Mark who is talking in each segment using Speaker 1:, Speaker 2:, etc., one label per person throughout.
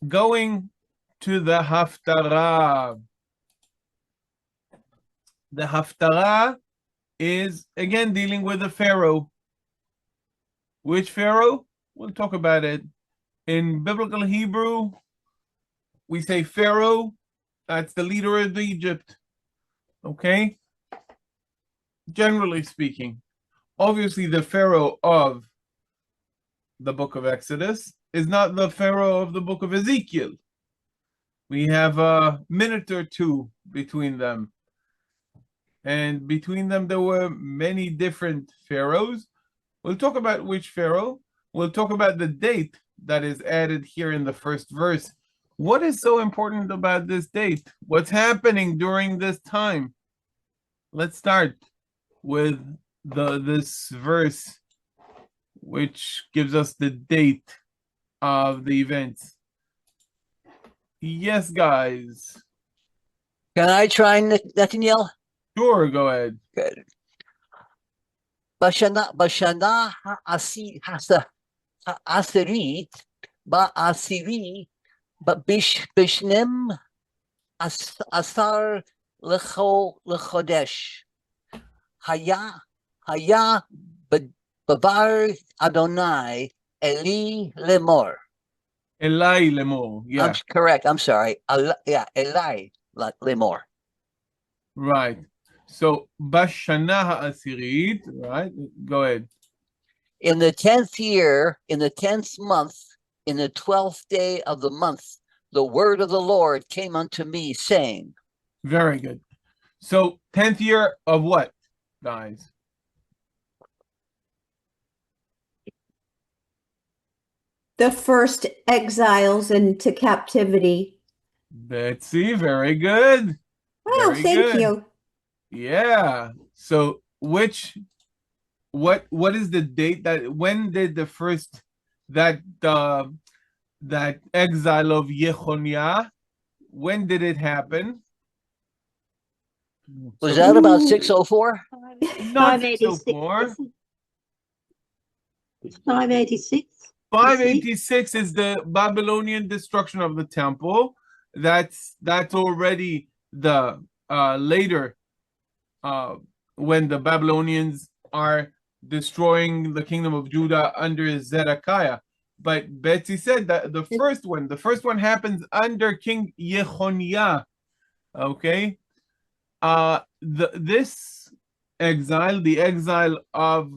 Speaker 1: going to the Haftarah. The Haftarah is, again, dealing with the Pharaoh. Which Pharaoh? We'll talk about it. In biblical Hebrew, we say Pharaoh. That's the leader of Egypt. Okay? Generally speaking. Obviously, the Pharaoh of the book of Exodus is not the Pharaoh of the book of Ezekiel. We have a minute or two between them. And between them, there were many different pharaohs. We'll talk about which pharaoh. We'll talk about the date that is added here in the first verse. What is so important about this date? What's happening during this time? Let's start with this verse, which gives us the date of the events. Yes, guys.
Speaker 2: Can I try, Nathaniel?
Speaker 1: Sure, go ahead.
Speaker 2: Good. Bashana ha'asirit ba'asiri bishnem asar lechodesh haya babar Adonai Eli lemor.
Speaker 1: Eli lemor, yeah.
Speaker 2: I'm correct. I'm sorry. Yeah, Eli lemor.
Speaker 1: Right. So, Bashana ha'asirit, right? Go ahead.
Speaker 2: In the 10th year, in the 10th month, in the 12th day of the month, the word of the Lord came unto me, saying.
Speaker 1: Very good. So, 10th year of what, guys?
Speaker 3: The first exiles into captivity.
Speaker 1: Betsy, very good.
Speaker 3: Oh,
Speaker 1: Very
Speaker 3: thank
Speaker 1: good.
Speaker 3: you.
Speaker 1: Yeah. So, what is the date that, when did the first, that exile of Yechoniah, when did it happen?
Speaker 2: Was that about 604?
Speaker 1: Not 604.
Speaker 4: 586.
Speaker 1: 586 is the Babylonian destruction of the temple. That's already the later, when the Babylonians are destroying the kingdom of Judah under Zedekiah. But Betsy said that the first one happens under King Yechoniah. Okay, this exile, the exile of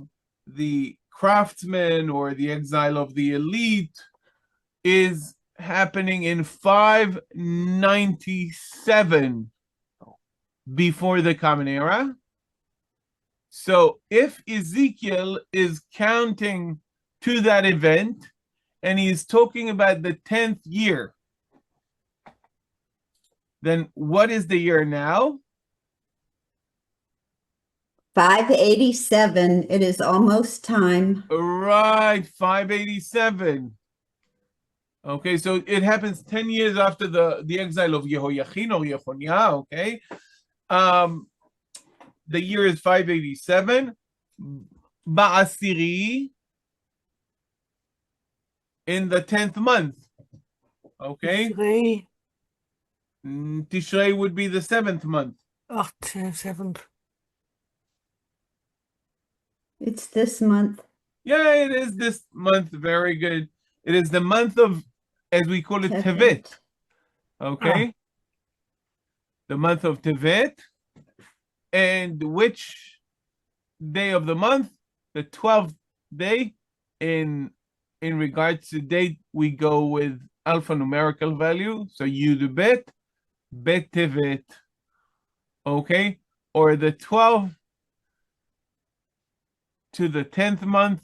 Speaker 1: the craftsmen or the exile of the elite, is happening in 597 before the Common Era. So if Ezekiel is counting to that event and he's talking about the 10th year, then what is the year now?
Speaker 3: 587. It is almost time.
Speaker 1: Right, 587. Okay, so it happens 10 years after the exile of Yehoiachin or Yechoniah, okay? The year is 587. Ba'asiri, in the 10th month, okay? Tishrei would be the 7th month.
Speaker 5: Oh, 7th.
Speaker 3: It's this month.
Speaker 1: Yeah, it is this month. Very good. It is the month of, as we call it, Tevet. Okay? The month of Tevet. And which day of the month? The 12th day. In regards to date, we go with alphanumerical value. So Yud Bet, Bet Tevet. Okay? Or the 12th to the 10th month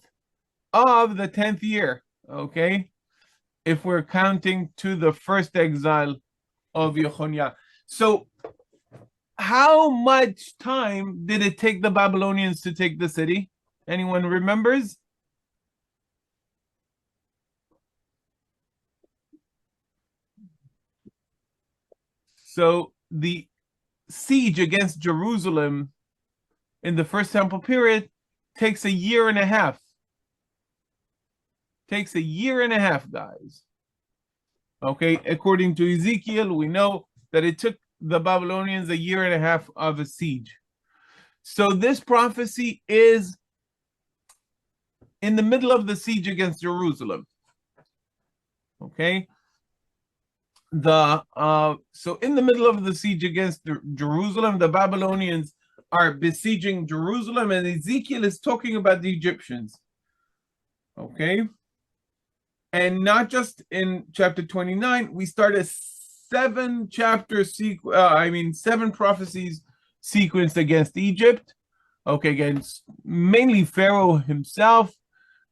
Speaker 1: of the 10th year. Okay? If we're counting to the first exile of Yechoniah. So, how much time did it take the Babylonians to take the city? Anyone remembers? So, the siege against Jerusalem in the First Temple period takes a year and a half. Takes a year and a half, guys. Okay, according to Ezekiel, we know that it took the Babylonians a year and a half of a siege. So this prophecy is in the middle of the siege against Jerusalem. Okay. So in the middle of the siege against Jerusalem, the Babylonians are besieging Jerusalem, and Ezekiel is talking about the Egyptians. Okay. And not just in chapter 29, we start a 7 prophecies sequenced against Egypt. Okay, against mainly Pharaoh himself,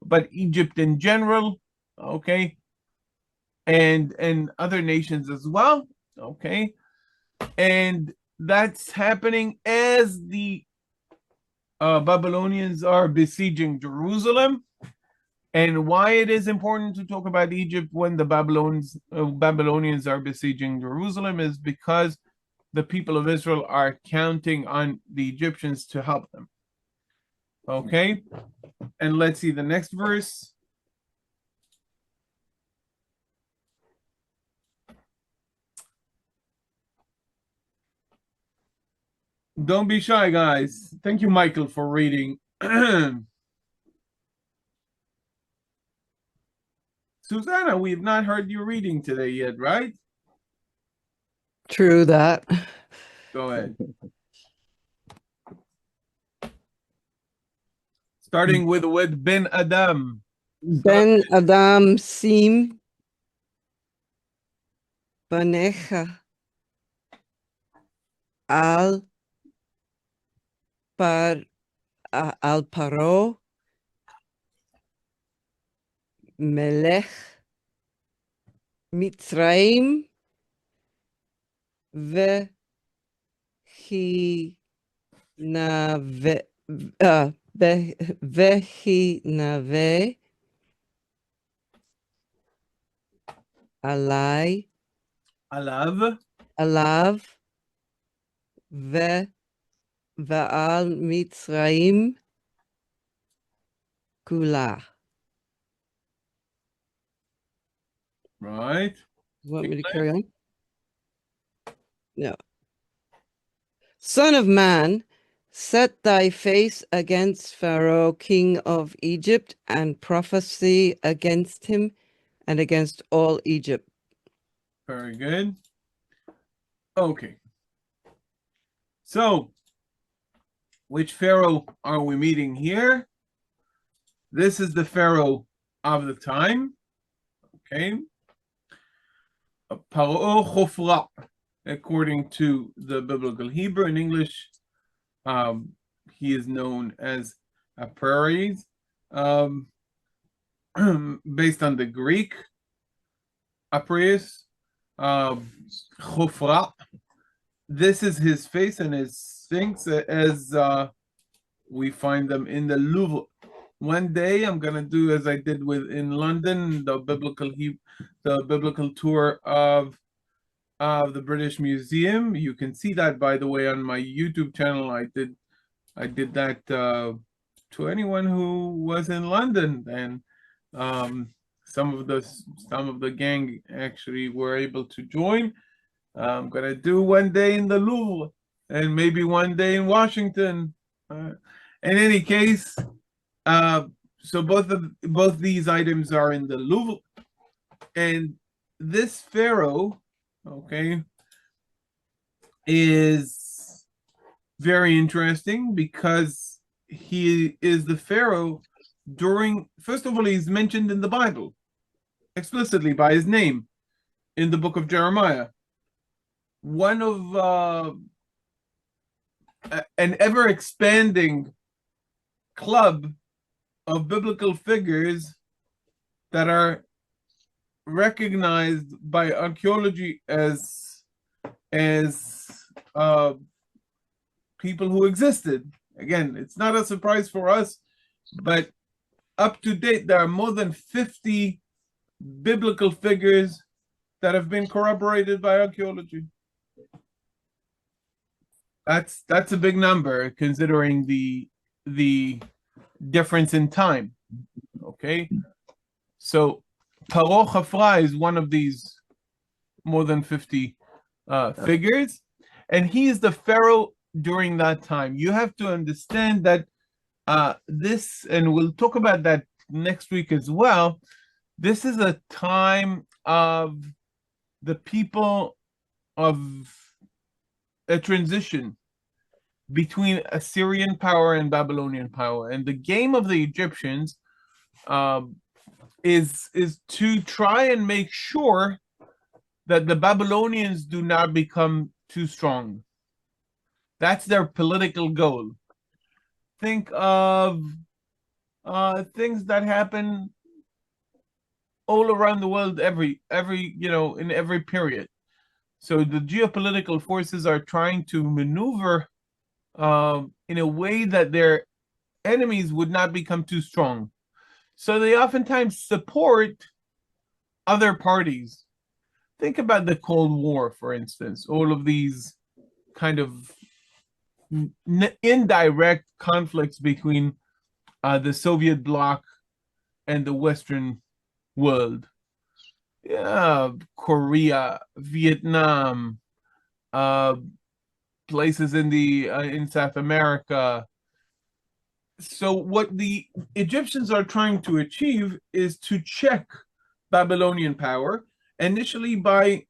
Speaker 1: but Egypt in general. Okay. And other nations as well. Okay. And that's happening as the Babylonians are besieging Jerusalem. And why it is important to talk about Egypt when the Babylonians are besieging Jerusalem is because the people of Israel are counting on the Egyptians to help them. Okay, and let's see the next verse. Don't be shy, guys. Thank you, Michael, for reading. Susanna, we have not heard you reading today yet, right?
Speaker 5: True that.
Speaker 1: Go ahead. Starting with Ben Adam.
Speaker 5: Ben Adam sim banecha al paro melech Mitzrayim vehi nave alai alav ve'al Mitzrayim kula.
Speaker 1: Right.
Speaker 5: Want me to carry on? No. Son of man, set thy face against Pharaoh, king of Egypt, and prophesy against him and against all Egypt.
Speaker 1: Very good. Okay. So, which Pharaoh are we meeting here? This is the Pharaoh of the time. Okay. Pharaoh Hophra, according to the biblical Hebrew. In English, he is known as Apries, based on the Greek Apries, Hophra. This is his face and his sphinx as we find them in the Louvre. One day I'm gonna do as I did in London, the biblical tour of the British Museum. You can see that, by the way, on my YouTube channel. I did that to anyone who was in London, and some of the gang actually were able to join. I'm gonna do one day in the Louvre and maybe one day in Washington. In any case, so both these items are in the Louvre, and this Pharaoh, okay, is very interesting because he is the Pharaoh first of all, he's mentioned in the Bible explicitly by his name in the book of Jeremiah. One of an ever-expanding club of biblical figures that are recognized by archaeology as people who existed. Again, it's not a surprise for us, but up to date, there are more than 50 biblical figures that have been corroborated by archaeology. That's a big number considering the difference in time. Okay, so Pharaoh Hophra is one of these more than 50 figures, and he is the pharaoh during that time. You have to understand that this, and we'll talk about that next week as well, this is a time of the people of a transition between Assyrian power and Babylonian power. And the game of the Egyptians is to try and make sure that the Babylonians do not become too strong. That's their political goal. Think of things that happen all around the world every in every period. So the geopolitical forces are trying to maneuver in a way that their enemies would not become too strong. So they oftentimes support other parties. Think about the Cold War, for instance, all of these kind of indirect conflicts between the Soviet bloc and the Western world. Yeah, Korea, Vietnam, places in South America. So what the Egyptians are trying to achieve is to check Babylonian power, initially by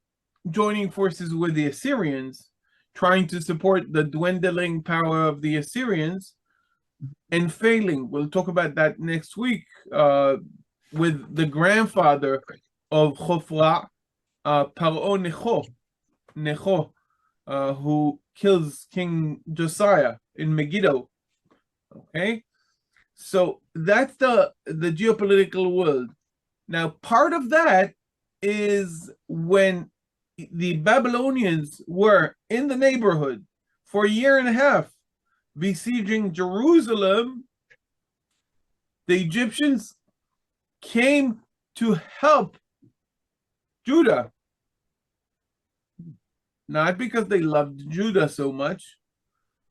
Speaker 1: joining forces with the Assyrians, trying to support the dwindling power of the Assyrians, and failing. We'll talk about that next week with the grandfather of Hophra, Pharaoh Necho, who kills King Josiah in Megiddo. Okay, so that's the geopolitical world. Now, part of that is when the Babylonians were in the neighborhood for a year and a half, besieging Jerusalem, the Egyptians came to help Judah. Not because they loved Judah so much,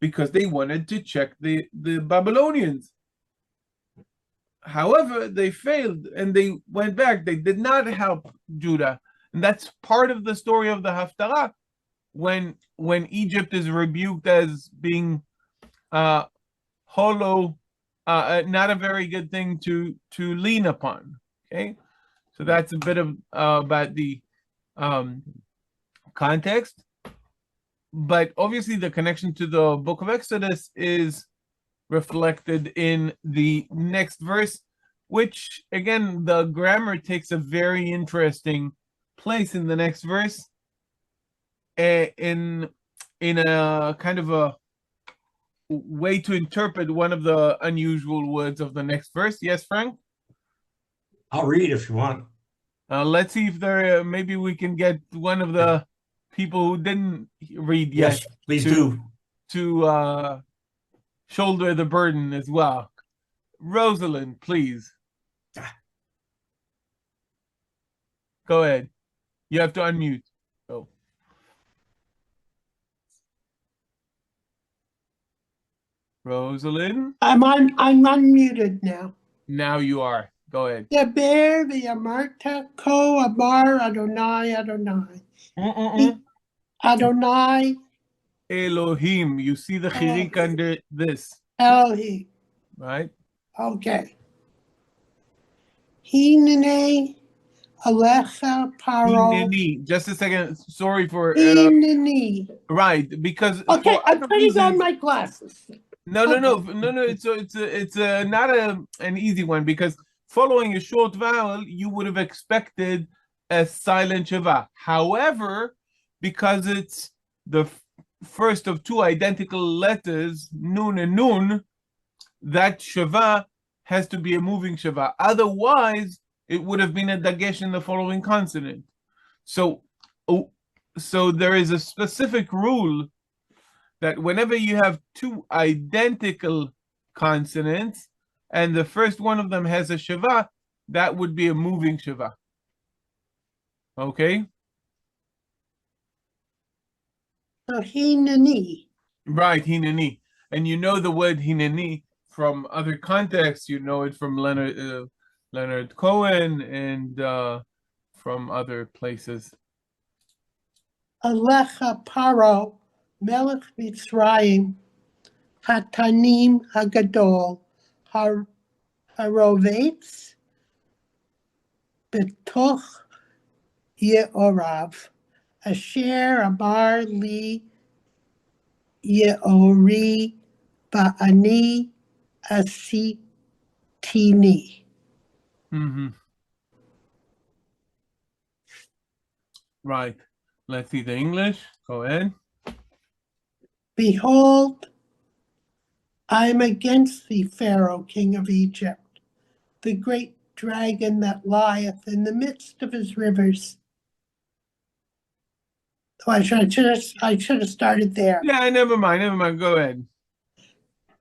Speaker 1: because they wanted to check the Babylonians. However, they failed and they went back. They did not help Judah. And that's part of the story of the Haftarat, when Egypt is rebuked as being hollow, not a very good thing to lean upon. Okay, so that's a bit of about the context. But obviously the connection to the book of Exodus is reflected in the next verse, which again, the grammar takes a very interesting place in the next verse, in a kind of a way to interpret one of the unusual words of the next verse. Yes, Frank?
Speaker 4: I'll read if you want.
Speaker 1: Let's see if there maybe we can get one of the people who didn't read yet.
Speaker 4: Yes, please do.
Speaker 1: To shoulder the burden as well. Rosalind, please. Go ahead. You have to unmute. Go. Rosalind?
Speaker 6: I'm unmuted now.
Speaker 1: Now you are. Go ahead.
Speaker 6: The bear, the Amarta, Ko, Amar, Adonai, Adonai,
Speaker 1: Elohim. You see the chirik under this,
Speaker 6: Elohim.
Speaker 1: right?
Speaker 6: Okay. Hinene, Alecha, Paro.
Speaker 1: Hineni. Just a second. Sorry for
Speaker 6: Hinene.
Speaker 1: right, because
Speaker 6: Okay,
Speaker 1: for
Speaker 6: I'm
Speaker 1: other
Speaker 6: putting on
Speaker 1: reasons-
Speaker 6: my glasses.
Speaker 1: No. It's not an easy one, because following a short vowel, you would have expected a silent shava. However, because it's the first of two identical letters, nun and nun, that shava has to be a moving shava. Otherwise, it would have been a dagesh in the following consonant. So there is a specific rule that whenever you have two identical consonants and the first one of them has a shava, that would be a moving shava. Okay?
Speaker 6: So Hinene.
Speaker 1: Right, hineni. And you know the word hineni from other contexts. You know it from Leonard Cohen and from other places.
Speaker 6: Alecha Paro, Melech Mitzrayim, Hatanim Hagadol, Harovetz, Betoch Yeorav, Asher Amar Li Yeori Ba'ani Asitini.
Speaker 1: Right. Let's see the English. Go ahead.
Speaker 6: Behold, I am against thee, Pharaoh, king of Egypt, the great dragon that lieth in the midst of his rivers. Oh, I should have started there.
Speaker 1: Yeah, never mind. Go ahead.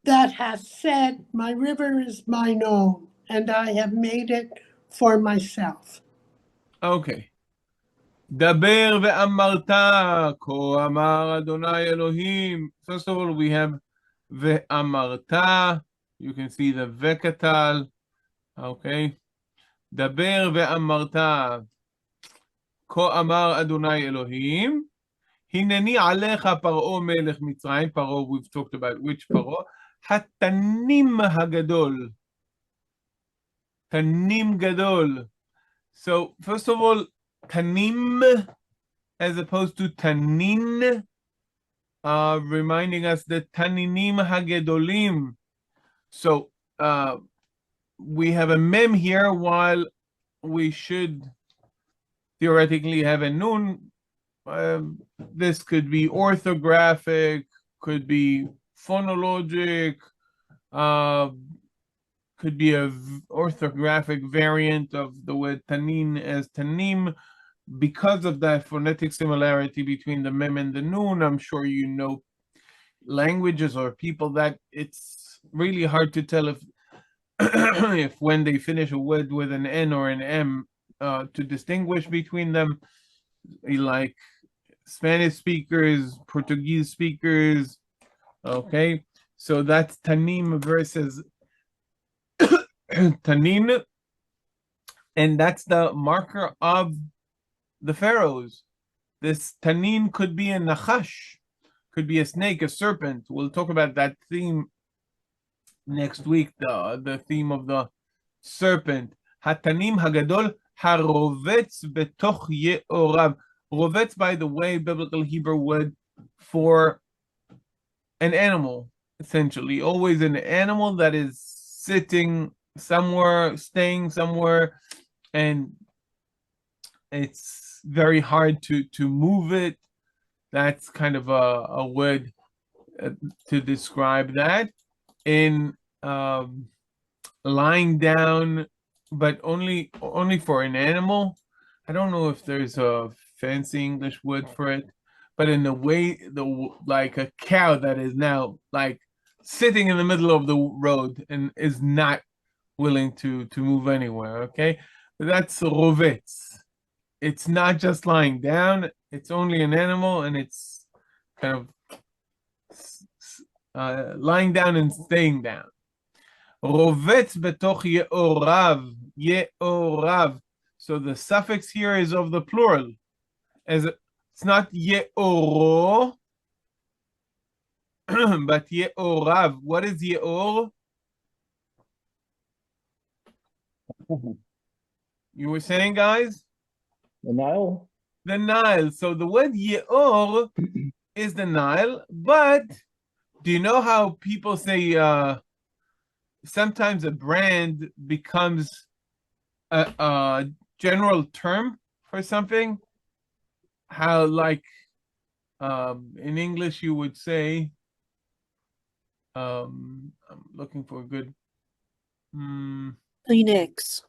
Speaker 6: That hath said, my river is mine own, and I have made it for myself.
Speaker 1: Okay. דבר ואמרת, כה אמר אדוני אלוהים. First of all, we have ואמרת. You can see the vekatal. Okay. דבר ואמרת, כה אמר אדוני אלוהים. הנני עליך פרעה מלך מצרים. פרעה, we've talked about which פרעה? התנים הגדול. תנים גדול. So, first of all, tanim as opposed to tanin, reminding us that taninim hagedolim. So we have a mem here while we should theoretically have a nun. This could be orthographic, could be phonologic, could be a orthographic variant of the word tanin as tanim. Because of that phonetic similarity between the mem and the nun, I'm sure you know languages or people that it's really hard to tell if if when they finish a word with an N or an M to distinguish between them, like Spanish speakers, Portuguese speakers. Okay, so that's tanim versus tanin, and that's the marker of the pharaohs. This tanin could be a nachash, could be a snake, a serpent. We'll talk about that theme next week, the theme of the serpent. Hatanim hagadol harovetz betoch ye'orav. Rovetz, by the way, biblical Hebrew word for an animal, essentially. Always an animal that is sitting somewhere, staying somewhere, and it's very hard to move it. That's kind of a word to describe that. In lying down, but only for an animal. I don't know if there's a fancy English word for it, but in the way, like a cow that is now like sitting in the middle of the road and is not willing to move anywhere. Okay, that's rovetz. It's not just lying down, it's only an animal, and it's kind of lying down and staying down. Rovetz betoch ye'orav, ye'orav. So the suffix here is of the plural. As it's not ye'oro, but ye'orav. What is ye'or? You were saying, guys?
Speaker 7: The Nile?
Speaker 1: The Nile. So the word Yeor is the Nile, but do you know how people say sometimes a brand becomes a general term for something? How, like, in English you would say, I'm looking for a good...
Speaker 8: Kleenex.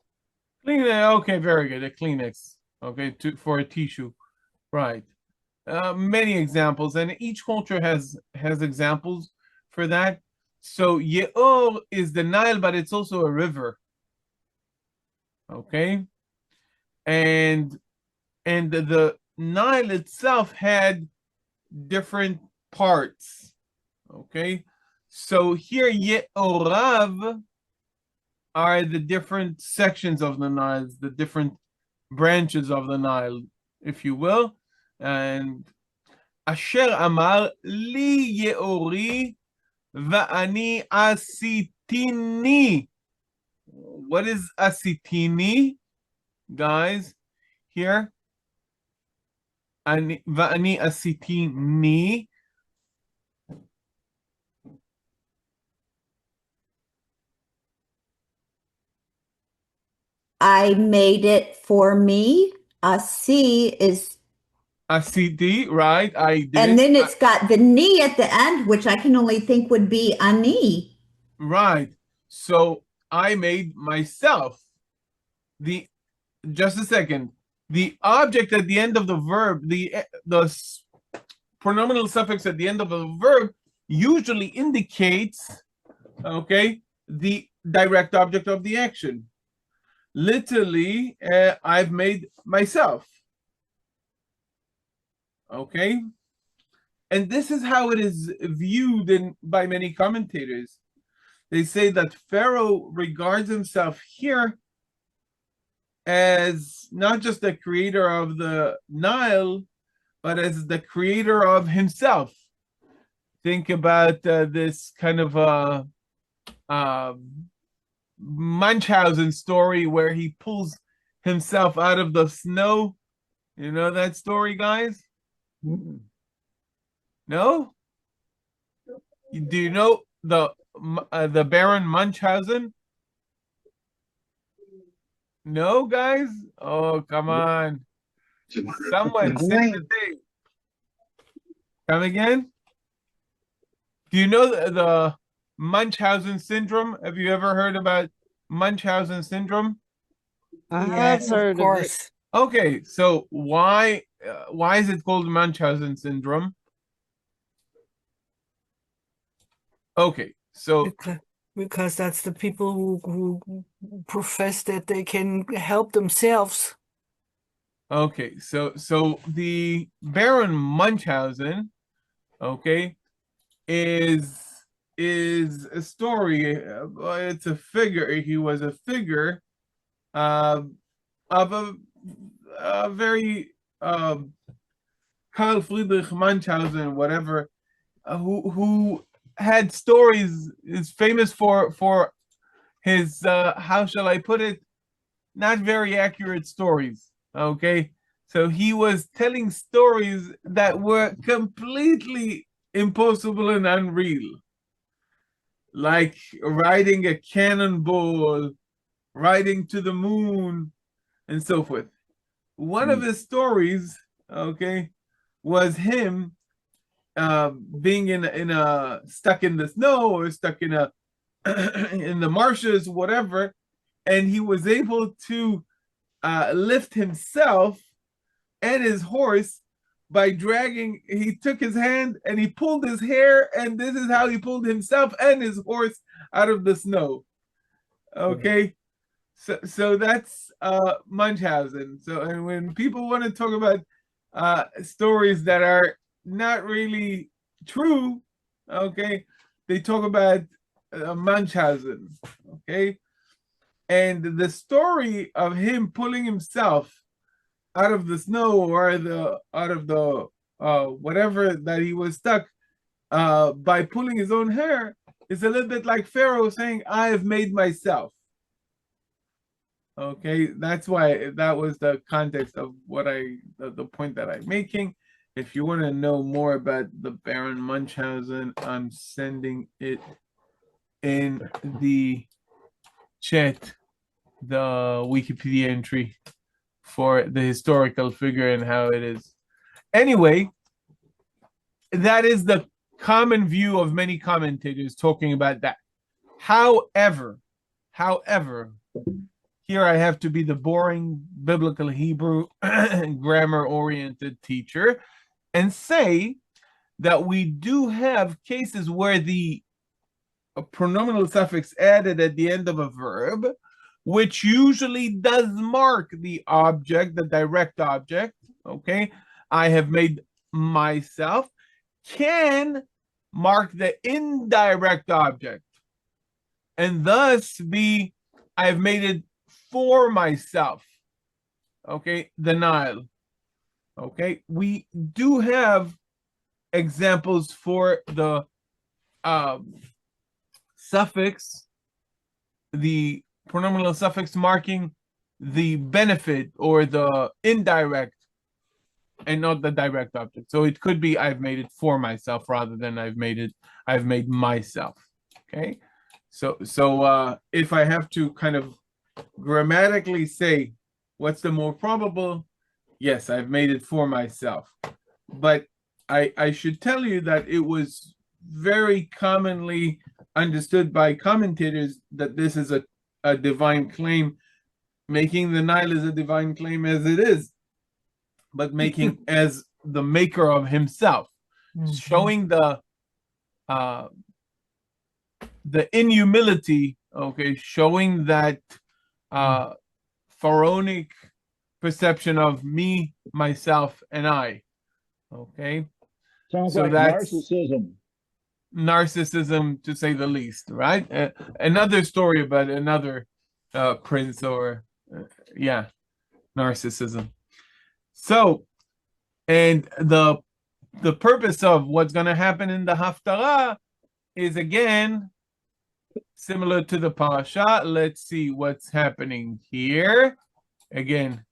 Speaker 1: Kleenex, okay, very good, a Kleenex. Okay, for a tissue, right? Many examples, and each culture has examples for that. So Yeor is the Nile, but it's also a river. Okay, and the Nile itself had different parts. Okay, so here Ye'orav are the different sections of the Nile, the different branches of the Nile, if you will, and Asher amar li yeori va'ani asitini. What is asitini, guys? Here, va'ani asitini.
Speaker 3: I made it for me. Asi is,
Speaker 1: Asiti, right? I did.
Speaker 3: and then it's got the ni at the end, which I can only think would be ani.
Speaker 1: Right. So I made myself. Just a second. The object at the end of the verb, the pronominal suffix at the end of a verb usually indicates, okay, the direct object of the action. Literally, I've made myself. Okay. And this is how it is viewed by many commentators. They say that Pharaoh regards himself here as not just the creator of the Nile, but as the creator of himself. Think about this kind of Munchausen story where he pulls himself out of the snow. You know that story, guys? No? Do you know the Baron Munchausen? No, guys? Oh, come on. Someone say the thing. Come again? Do you know the Munchausen syndrome? Have you ever heard about Munchausen syndrome?
Speaker 5: I have
Speaker 8: Yes,
Speaker 5: heard
Speaker 8: of course.
Speaker 1: Okay, so why is it called Munchausen syndrome? Okay, so
Speaker 8: Because that's the people who profess that they can help themselves.
Speaker 1: okay, so the Baron Munchausen, okay, is a story. It's a figure. He was a figure of a very Karl Friedrich Munchausen, whatever, who had stories, is famous for his how shall I put it, not very accurate stories. Okay, so he was telling stories that were completely impossible and unreal, like riding a cannonball, riding to the moon, and so forth. One of his stories, okay, was him being in a stuck in the snow or stuck in a in the marshes, whatever, and he was able to lift himself and his horse by dragging. He took his hand and he pulled his hair, and this is how he pulled himself and his horse out of the snow. Okay, so that's Munchausen. So, and when people want to talk about stories that are not really true, okay, they talk about Munchausen, okay, and the story of him pulling himself out of the snow or out of the whatever that he was stuck by pulling his own hair is a little bit like Pharaoh saying, "I have made myself." Okay, that's why that was the context of what the point that I'm making. If you want to know more about the Baron Munchausen, I'm sending it in the chat, the Wikipedia entry for the historical figure and how it is. Anyway, that is the common view of many commentators talking about that. However, here I have to be the boring biblical Hebrew grammar-oriented teacher and say that we do have cases where the pronominal suffix added at the end of a verb, which usually does mark the object, the direct object, okay? I have made myself, can mark the indirect object, and thus be, I've made it for myself, okay? The Nile, okay? We do have examples for the suffix, the pronominal suffix marking the benefit or the indirect and not the direct object. So it could be I've made it for myself rather than I've made myself. Okay. So if I have to kind of grammatically say what's the more probable, yes, I've made it for myself. But I should tell you that it was very commonly understood by commentators that this is a divine claim, making the Nile as a divine claim as it is, but making as the maker of himself, showing the inhumility, okay, showing that pharaonic perception of me, myself, and I. Okay.
Speaker 7: Sounds
Speaker 1: So
Speaker 7: like
Speaker 1: that's
Speaker 7: narcissism.
Speaker 1: narcissism, to say the least, right? Another story about another prince, or narcissism. So, and the purpose of what's going to happen in the Haftarah is again similar to the parasha. Let's see what's happening here. Again,